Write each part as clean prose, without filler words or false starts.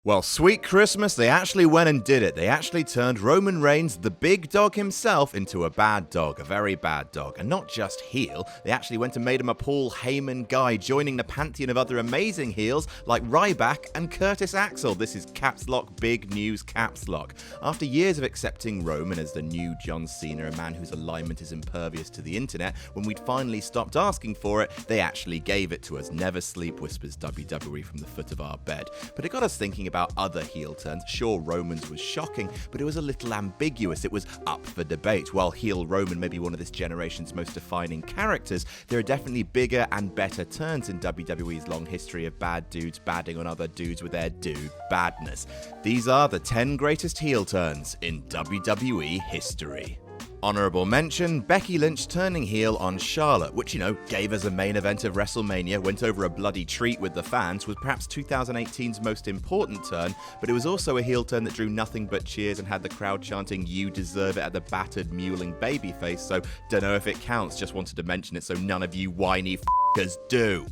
Well, sweet Christmas, they actually went and did it. They actually turned Roman Reigns, the big dog himself, into a bad dog, a very bad dog. And not just heel, they actually went and made him a Paul Heyman guy, joining the pantheon of other amazing heels like Ryback and Curtis Axel. This is Caps Lock, big news Caps Lock. After years of accepting Roman as the new John Cena, a man whose alignment is impervious to the internet, when we'd finally stopped asking for it, they actually gave it to us. Never sleep, whispers WWE from the foot of our bed. But it got us thinking about other heel turns. Sure, Roman's was shocking, but it was a little ambiguous. It was up for debate. While heel Roman may be one of this generation's most defining characters, there are definitely bigger and better turns in WWE's long history of bad dudes badding on other dudes with their dude badness. These are the 10 greatest heel turns in WWE history. Honorable mention, Becky Lynch turning heel on Charlotte, which, gave us a main event of WrestleMania, went over a bloody treat with the fans, was perhaps 2018's most important turn, but it was also a heel turn that drew nothing but cheers and had the crowd chanting, "You deserve it," at the battered, mewling babyface, so don't know if it counts, just wanted to mention it so none of you whiny f***ers do.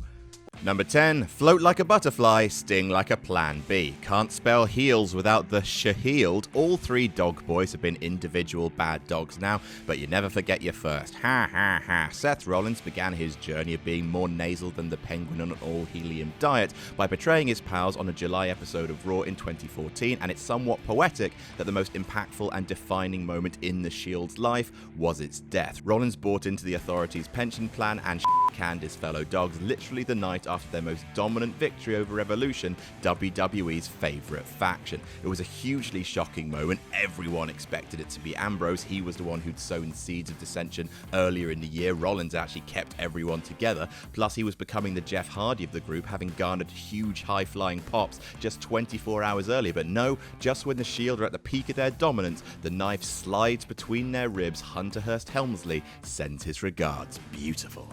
Number 10, float like a butterfly, sting like a plan B. Can't spell heels without the sh-heeled. All three dog boys have been individual bad dogs now, but you never forget your first. Ha ha ha. Seth Rollins began his journey of being more nasal than the penguin on an all-helium diet by betraying his pals on a July episode of Raw in 2014, and it's somewhat poetic that the most impactful and defining moment in the Shield's life was its death. Rollins bought into the authorities' pension plan and canned his fellow dogs literally the night after their most dominant victory over Revolution, WWE's favourite faction. It was a hugely shocking moment. Everyone expected it to be Ambrose. He was the one who'd sown seeds of dissension earlier in the year. Rollins actually kept everyone together. Plus, he was becoming the Jeff Hardy of the group, having garnered huge high-flying pops just 24 hours earlier. But no, just when the Shield are at the peak of their dominance, the knife slides between their ribs. Hunter Hearst Helmsley sends his regards. Beautiful.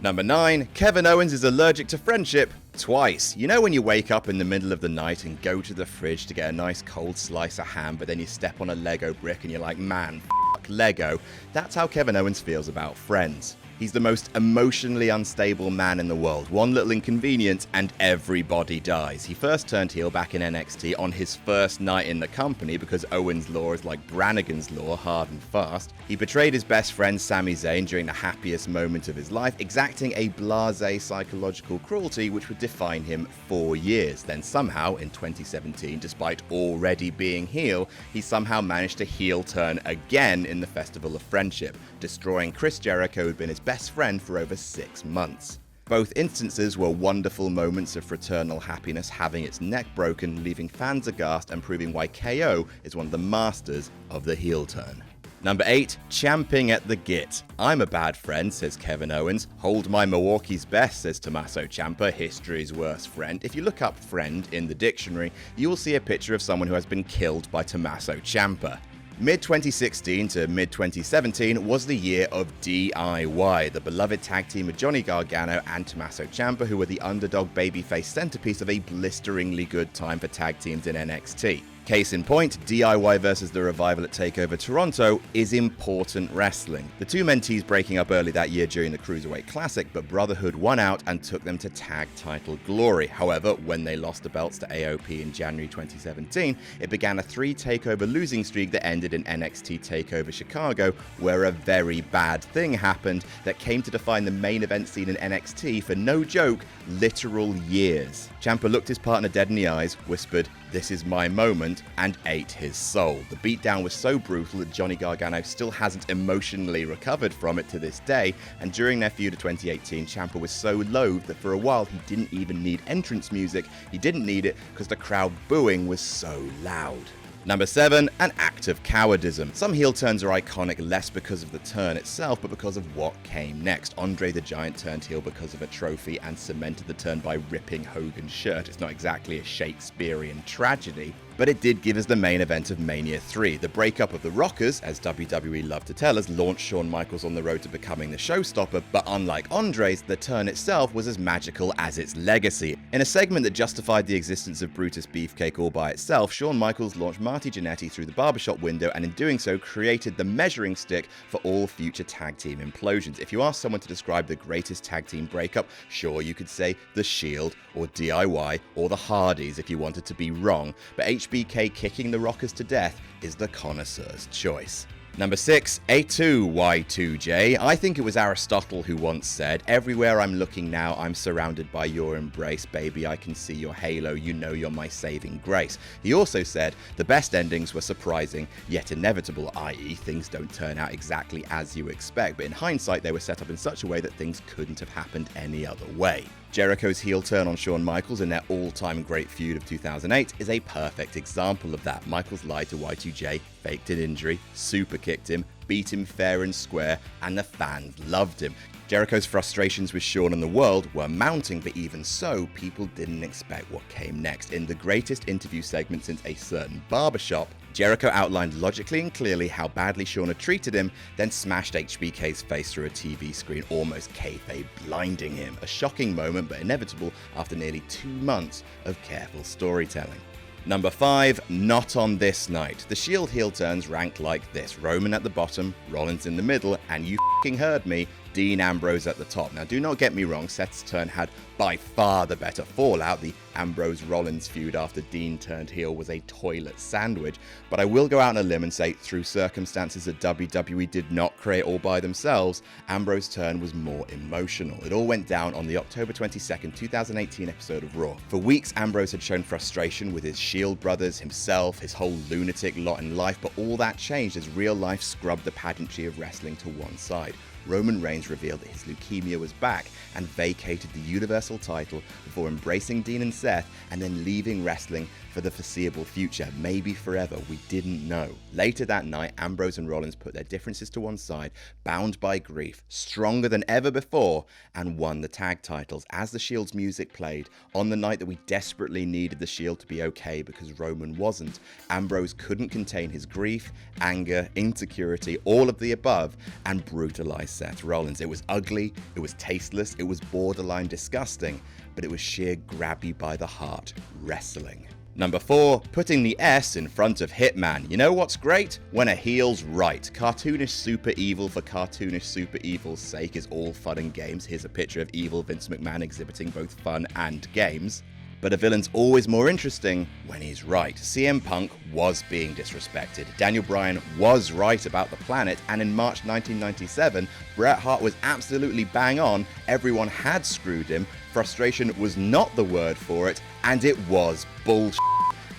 Number 9, Kevin Owens is allergic to friendship twice. You know when you wake up in the middle of the night and go to the fridge to get a nice cold slice of ham, but then you step on a Lego brick and you're like, man, f*** Lego. That's how Kevin Owens feels about friends. He's the most emotionally unstable man in the world. One little inconvenience and everybody dies. He first turned heel back in NXT on his first night in the company because Owens' law is like Brannigan's law, hard and fast. He betrayed his best friend Sami Zayn during the happiest moment of his life, exacting a blasé psychological cruelty which would define him for years. Then somehow, in 2017, despite already being heel, he somehow managed to heel turn again in the Festival of Friendship, destroying Chris Jericho, who'd been his best friend for over 6 months. Both instances were wonderful moments of fraternal happiness, having its neck broken, leaving fans aghast and proving why KO is one of the masters of the heel turn. Number 8, champing at the git. I'm a bad friend, says Kevin Owens. Hold my Milwaukee's best, says Tommaso Ciampa, history's worst friend. If you look up friend in the dictionary, you will see a picture of someone who has been killed by Tommaso Ciampa. Mid-2016 to mid-2017 was the year of DIY, the beloved tag team of Johnny Gargano and Tommaso Ciampa, who were the underdog babyface centerpiece of a blisteringly good time for tag teams in NXT. Case in point, DIY versus The Revival at TakeOver Toronto is important wrestling. The two mentees breaking up early that year during the Cruiserweight Classic, but Brotherhood won out and took them to tag title glory. However, when they lost the belts to AOP in January 2017, it began a 3 TakeOver losing streak that ended in NXT TakeOver Chicago, where a very bad thing happened that came to define the main event scene in NXT for, no joke, literal years. Ciampa looked his partner dead in the eyes, whispered, "This is my moment," and ate his soul. The beatdown was so brutal that Johnny Gargano still hasn't emotionally recovered from it to this day, and during their feud of 2018, Ciampa was so loathed that for a while he didn't even need entrance music. He didn't need it because the crowd booing was so loud. Number 7, an act of cowardice. Some heel turns are iconic less because of the turn itself, but because of what came next. Andre the Giant turned heel because of a trophy and cemented the turn by ripping Hogan's shirt. It's not exactly a Shakespearean tragedy. but it did give us the main event of Mania 3. The breakup of the Rockers, as WWE loved to tell us, launched Shawn Michaels on the road to becoming the showstopper, but unlike Andre's, the turn itself was as magical as its legacy. In a segment that justified the existence of Brutus Beefcake all by itself, Shawn Michaels launched Marty Jannetty through the barbershop window and in doing so created the measuring stick for all future tag team implosions. If you ask someone to describe the greatest tag team breakup, sure, you could say The Shield or DIY or the Hardys if you wanted to be wrong, but HBK kicking the Rockers to death is the connoisseur's choice. Number 6, A2Y2J. I think it was Aristotle who once said, "Everywhere I'm looking now, I'm surrounded by your embrace. Baby, I can see your halo. You know you're my saving grace." He also said, "The best endings were surprising, yet inevitable," i.e. things don't turn out exactly as you expect, but in hindsight, they were set up in such a way that things couldn't have happened any other way. Jericho's heel turn on Shawn Michaels in their all-time great feud of 2008 is a perfect example of that. Michaels lied to Y2J, faked an injury, super kicked him, beat him fair and square, and the fans loved him. Jericho's frustrations with Shawn and the world were mounting, but even so, people didn't expect what came next. In the greatest interview segment since A Certain Barbershop, Jericho outlined logically and clearly how badly Shawn had treated him, then smashed HBK's face through a TV screen, almost kayfabe blinding him. A shocking moment, but inevitable after nearly 2 months of careful storytelling. Number 5, not on this night. The Shield heel turns ranked like this: Roman at the bottom, Rollins in the middle, and you f***ing heard me, Dean Ambrose at the top. Now do not get me wrong, Seth's turn had by far the better fallout. The Ambrose-Rollins feud after Dean turned heel was a toilet sandwich, but I will go out on a limb and say, through circumstances that WWE did not create all by themselves, Ambrose's turn was more emotional. It all went down on the October 22nd, 2018 episode of Raw. For weeks, Ambrose had shown frustration with his Shield brothers, himself, his whole lunatic lot in life, but all that changed as real life scrubbed the pageantry of wrestling to one side. Roman Reigns revealed that his leukemia was back and vacated the Universal title before embracing Dean and Seth and then leaving wrestling for the foreseeable future, maybe forever, we didn't know. Later that night, Ambrose and Rollins put their differences to one side, bound by grief, stronger than ever before, and won the tag titles. As the Shield's music played, on the night that we desperately needed the Shield to be okay because Roman wasn't, Ambrose couldn't contain his grief, anger, insecurity, all of the above, and brutalized Seth Rollins. It was ugly, it was tasteless, it was borderline disgusting, but it was sheer grab you by the heart wrestling. Number 4, putting the S in front of Hitman. You know what's great? When a heel's right. Cartoonish super evil for cartoonish super evil's sake is all fun and games. Here's a picture of evil Vince McMahon exhibiting both fun and games. But a villain's always more interesting when he's right. CM Punk was being disrespected. Daniel Bryan was right about the planet, and in March 1997, Bret Hart was absolutely bang on. Everyone had screwed him. Frustration was not the word for it, and it was bullshit.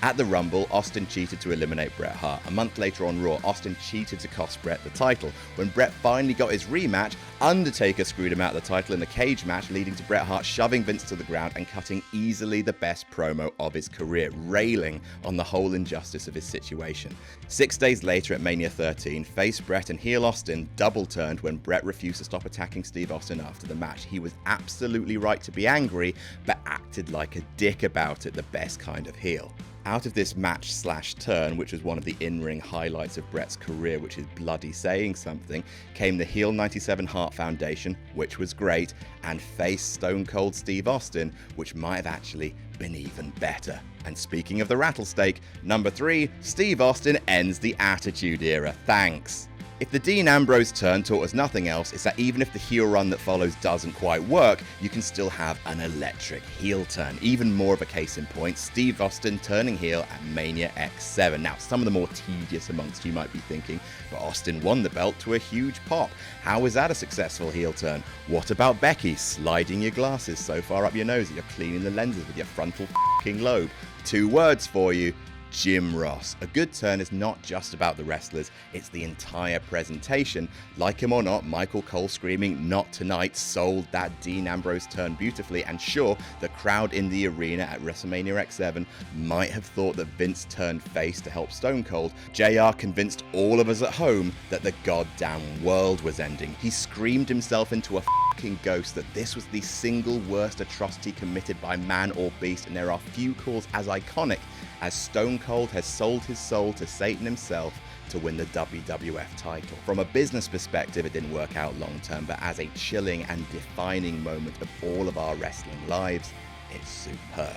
At the Rumble, Austin cheated to eliminate Bret Hart. A month later on Raw, Austin cheated to cost Bret the title. When Bret finally got his rematch, Undertaker screwed him out of the title in a cage match, leading to Bret Hart shoving Vince to the ground and cutting easily the best promo of his career, railing on the whole injustice of his situation. 6 days later at Mania 13, face Bret and heel Austin double turned when Bret refused to stop attacking Steve Austin after the match. He was absolutely right to be angry, but acted like a dick about it, the best kind of heel. Out of this match/turn, which was one of the in-ring highlights of Bret's career, which is bloody saying something, came the heel 97 Hart Foundation, which was great, and face Stone Cold Steve Austin, which might have actually been even better. And speaking of the rattlesnake, number 3, Steve Austin ends the Attitude Era. Thanks. If the Dean Ambrose turn taught us nothing else, it's that even if the heel run that follows doesn't quite work, you can still have an electric heel turn. Even more of a case in point, Steve Austin turning heel at Mania X7. Now, some of the more tedious amongst you might be thinking, but Austin won the belt to a huge pop. How is that a successful heel turn? What about Becky sliding your glasses so far up your nose that you're cleaning the lenses with your frontal f***ing lobe? 2 words for you. Jim Ross. A good turn is not just about the wrestlers, it's the entire presentation. Like him or not, Michael Cole screaming "Not tonight" sold that Dean Ambrose turn beautifully, and sure, the crowd in the arena at WrestleMania X7 might have thought that Vince turned face to help Stone Cold. JR convinced all of us at home that the goddamn world was ending. He screamed himself into a fucking ghost that this was the single worst atrocity committed by man or beast, and there are few calls as iconic as Stone Cold has sold his soul to Satan himself to win the WWF title. From a business perspective, it didn't work out long term, but as a chilling and defining moment of all of our wrestling lives, it's superb.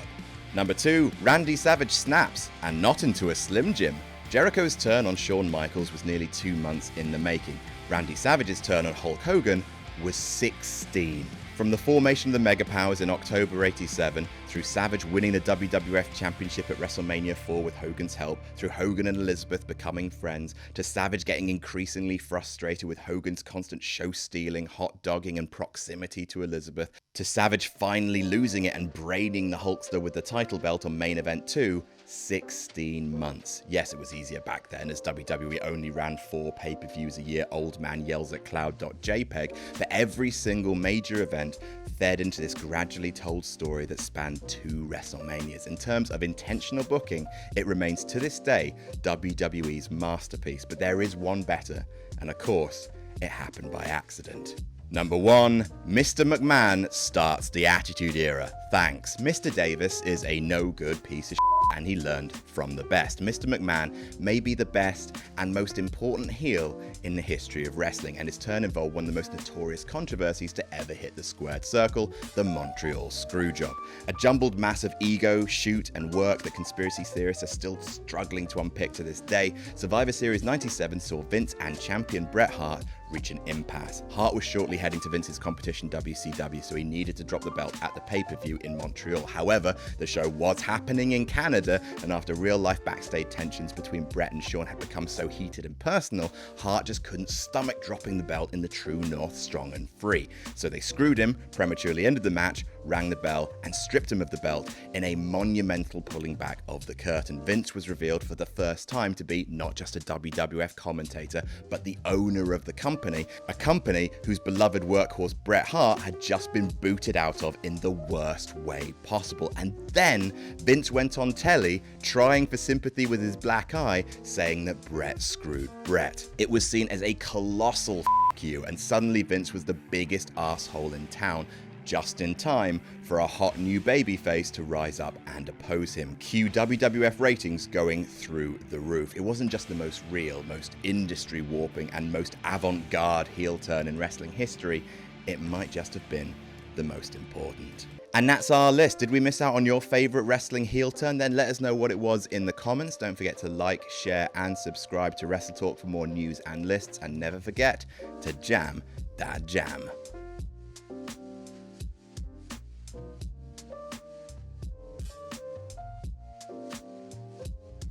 Number 2, Randy Savage snaps, and not into a Slim Jim. Jericho's turn on Shawn Michaels was nearly 2 months in the making. Randy Savage's turn on Hulk Hogan was 16. From the formation of the Mega Powers in October '87, through Savage winning the WWF Championship at WrestleMania 4 with Hogan's help, through Hogan and Elizabeth becoming friends, to Savage getting increasingly frustrated with Hogan's constant show-stealing, hot-dogging, and proximity to Elizabeth, to Savage finally losing it and braining the Hulkster with the title belt on Main Event 2, 16 months. Yes, it was easier back then, as WWE only ran 4 pay-per-views a year. Old man yells at cloud.jpg, but every single major event fed into this gradually told story that spanned 2 WrestleManias. In terms of intentional booking, it remains to this day WWE's masterpiece, but there is one better, and of course, it happened by accident. Number 1, Mr. McMahon starts the Attitude Era. Thanks. Mr. Davis is a no-good piece of shit, and he learned from the best. Mr. McMahon may be the best and most important heel in the history of wrestling, and his turn involved one of the most notorious controversies to ever hit the squared circle, the Montreal Screwjob. A jumbled mass of ego, shoot, and work that conspiracy theorists are still struggling to unpick to this day. Survivor Series 97 saw Vince and champion Bret Hart reach an impasse. Hart was shortly heading to Vince's competition WCW, so he needed to drop the belt at the pay-per-view in Montreal. However, the show was happening in Canada, and after real-life backstage tensions between Bret and Shawn had become so heated and personal, Hart just couldn't stomach dropping the belt in the true North strong and free. So they screwed him, prematurely ended the match, rang the bell, and stripped him of the belt in a monumental pulling back of the curtain. Vince was revealed for the first time to be not just a WWF commentator, but the owner of the company, a company whose beloved workhorse Bret Hart had just been booted out of in the worst way possible. And then Vince went on telly, trying for sympathy with his black eye, saying that Bret screwed Bret. It was seen as a colossal f*** you, and suddenly Vince was the biggest arsehole in town, just in time for a hot new babyface to rise up and oppose him. Cue WWF ratings going through the roof. It wasn't just the most real, most industry-warping, and most avant-garde heel turn in wrestling history, it might just have been the most important. And that's our list. Did we miss out on your favorite wrestling heel turn? Then let us know what it was in the comments. Don't forget to like, share, and subscribe to WrestleTalk for more news and lists. And never forget to jam that jam.